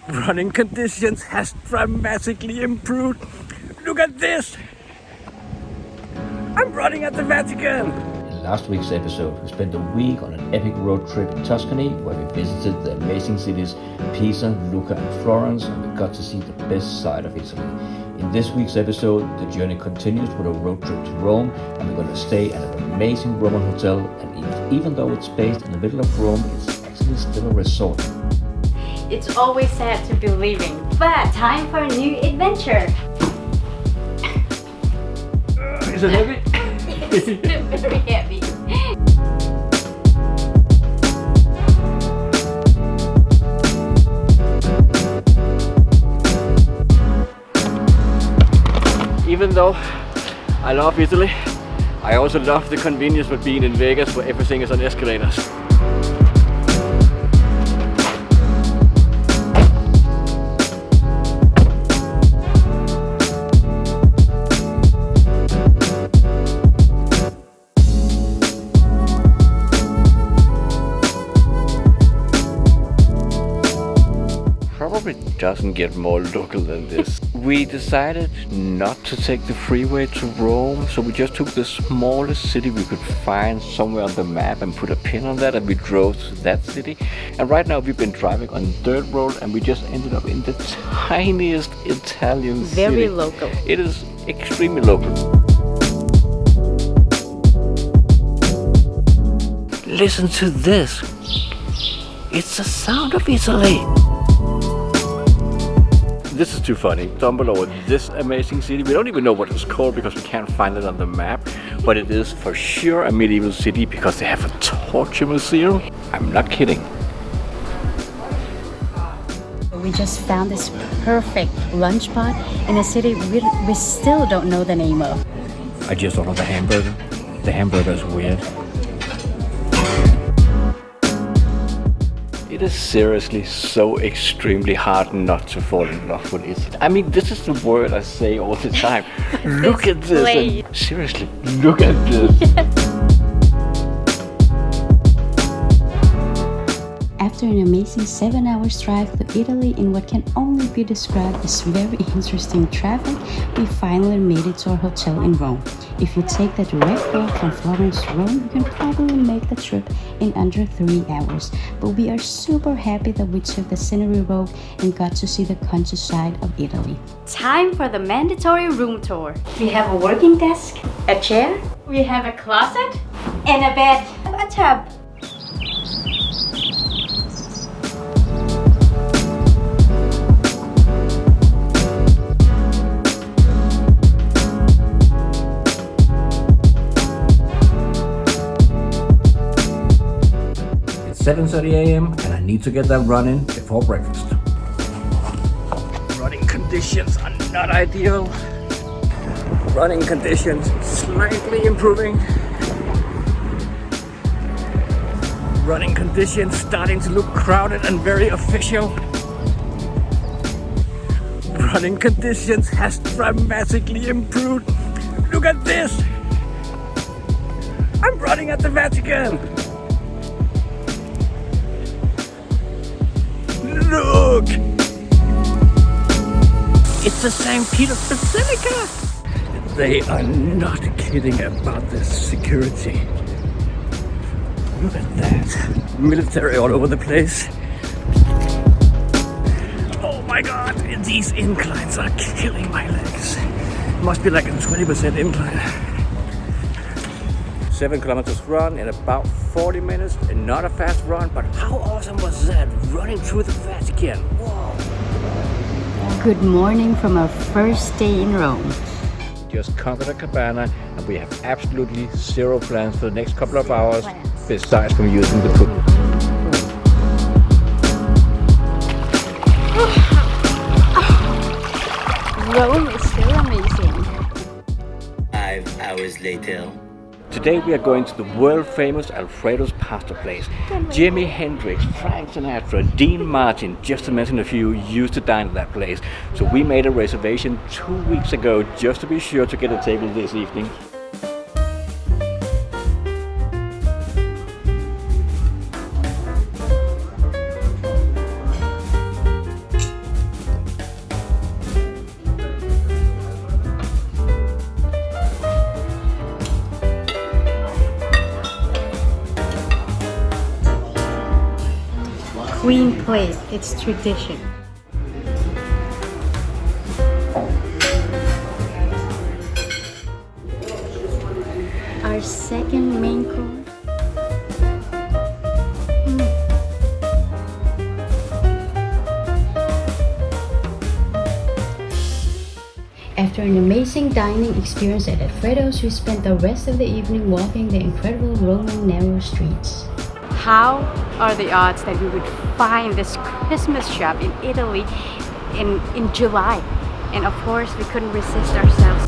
Running conditions has dramatically improved. Look at this! I'm running at the Vatican! In last week's episode, we spent a week on an epic road trip in Tuscany where we visited the amazing cities Pisa, Lucca and Florence, and we got to see the best side of Italy. In this week's episode, the journey continues with a road trip to Rome, and we're going to stay at an amazing Roman hotel, and even though it's based in the middle of Rome, it's actually still a resort. It's always sad to be leaving, but time for a new adventure. Is it heavy? It's very heavy. Even though I love Italy, I also love the convenience of being in Vegas where everything is on escalators. Probably doesn't get more local than this. We decided not to take the freeway to Rome, so we just took the smallest city we could find somewhere on the map and put a pin on that, and we drove to that city. And right now we've been driving on dirt road and we just ended up in the tiniest Italian city. Very local. It is extremely local. Listen to this. It's the sound of Italy. This is too funny. Down below this amazing city. We don't even know what it's called because we can't find it on the map. But it is for sure a medieval city because they have a torture museum. I'm not kidding. We just found this perfect lunch spot in a city we still don't know the name of. I just ordered the hamburger. The hamburger is weird. It is seriously so extremely hard not to fall in love with it. I mean, this is the word I say all the time. Look at this. And seriously, look at this. After an amazing 7 hours drive through Italy in what can only be described as very interesting traffic, we finally made it to our hotel in Rome. If you take the direct road from Florence to Rome, you can probably make the trip in under 3 hours. But we are super happy that we took the scenery road and got to see the countryside of Italy. Time for the mandatory room tour. We have a working desk, a chair, we have a closet, and a bed, a tub. It's 7:30 a.m. and I need to get that running before breakfast. Running conditions are not ideal. Running conditions slightly improving. Running conditions starting to look crowded and very official. Running conditions has dramatically improved. Look at this! I'm running at the Vatican! Look! It's the St. Peter's Basilica! They are not kidding about the security. Look at that. Military all over the place. Oh my god, these inclines are killing my legs. Must be like a 20% incline. 7 kilometers run in about 40 minutes, and not a fast run, but how awesome was that? Running through the Vatican. Whoa. Good morning from our first day in Rome. Just conquered a cabana, and we have absolutely zero plans for the next couple of hours, besides from using the pool. Rome is still amazing. 5 hours later. Today we are going to the world-famous Alfredo's pasta place. Jimi Hendrix, Frank Sinatra, Dean Martin, just to mention a few, used to dine at that place. So we made a reservation 2 weeks ago just to be sure to get a table this evening. place, it's tradition. Our second main course. After an amazing dining experience at Alfredo's, we spent the rest of the evening walking the incredible Roman narrow streets. How are the odds that we would find this Christmas shop in Italy in July? And of course, we couldn't resist ourselves.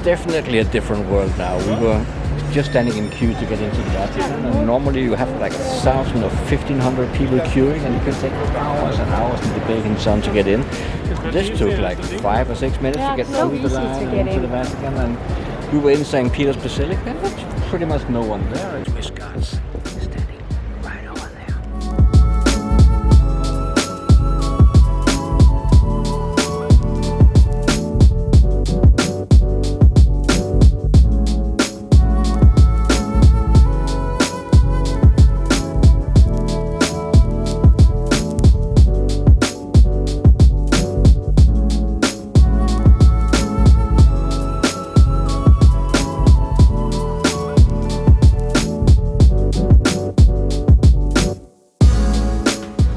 Definitely a different world now. We were just standing in queue to get into the Vatican, and normally you have like 1,000 or 1,500 people queuing, and you can take hours and hours in the baking sun to get in. This took like 5 or 6 minutes to get through the line into the Vatican, and we were in St. Peter's Basilica, and there's pretty much no one there. Swiss guards standing right over there.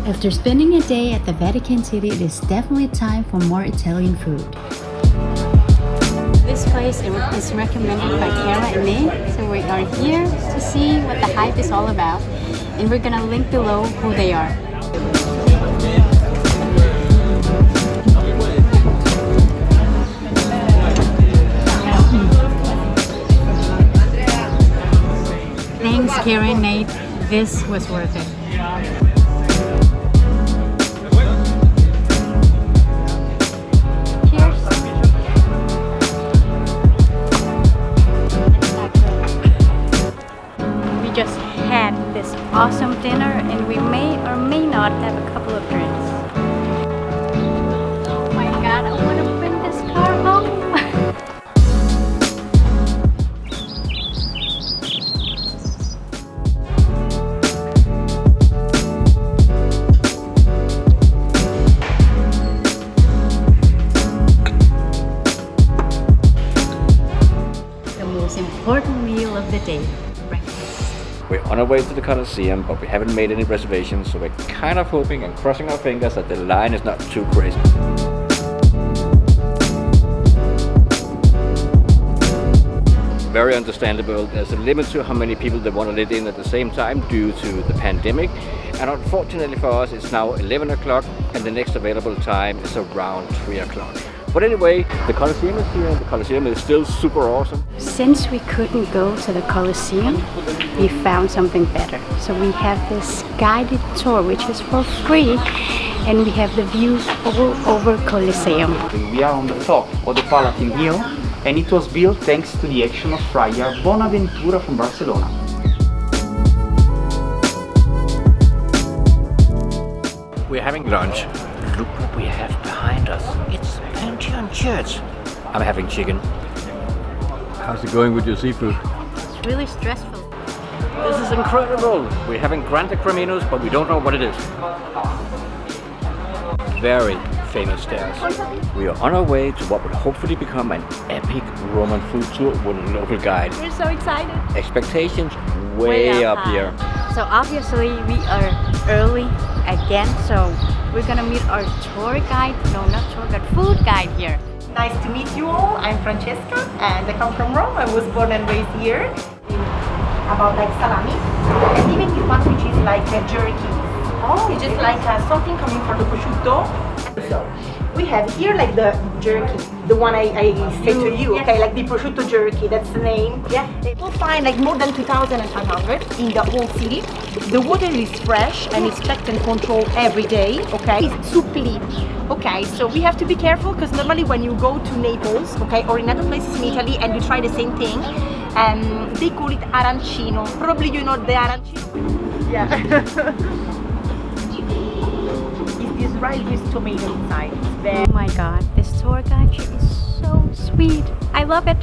After spending a day at the Vatican City, it is definitely time for more Italian food. This place is recommended by Kara and me, so we are here to see what the hype is all about, and we're gonna link below who they are. Thanks, Kara and Nate. This was worth it. Just had this awesome dinner, and we may or may not have a couple of drinks. Oh my god, I want to bring this car home. The most important meal of the day. We're on our way to the Colosseum, but we haven't made any reservations, so we're kind of hoping and crossing our fingers that the line is not too crazy. Very understandable. There's a limit to how many people they want to let in at the same time due to the pandemic. And unfortunately for us, it's now 11 o'clock, and the next available time is around 3 o'clock. But anyway, the Colosseum is here, and the Colosseum is still super awesome. Since we couldn't go to the Colosseum, we found something better. So we have this guided tour, which is for free, and we have the views all over Colosseum. We are on the top of the Palatine Hill, and it was built thanks to the action of Friar Bonaventura from Barcelona. We're having lunch. Look what we have behind us. It's Pantheon Church. I'm having chicken. How's it going with your seafood? It's really stressful. This is incredible. We're having Grande Creminos, but we don't know what it is. Very famous stairs. We are on our way to what will hopefully become an epic Roman food tour with a local guide. We're so excited. Expectations way up high. here. So obviously we are early again, so we're gonna meet our tour guide, no not tour guide, food guide here. Nice to meet you all. I'm Francesca and I come from Rome. I was born and raised here. About like salami and even this one which is like a jerky. Oh, it's just like something coming from the prosciutto. So we have here like the jerky, the one I said to you, yes. Okay, like the prosciutto jerky, that's the name. Yeah, you'll find like more than 2,500 in the whole city. The water is fresh and it's checked and controlled every day, okay? It's supply, okay? So we have to be careful because normally when you go to Naples, okay, or in other places in Italy and you try the same thing, they call it arancino. Probably you know the arancino. Yeah. try this tomato inside. It's very Oh my god, this tour guide she is so sweet. I love it.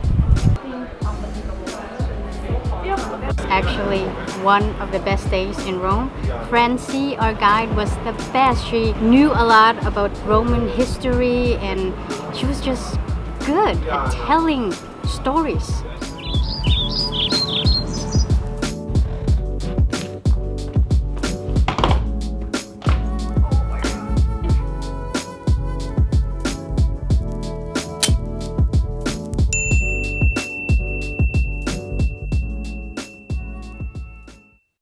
Actually one of the best days in Rome. Francie, our guide, was the best. She knew a lot about Roman history and she was just good at telling stories.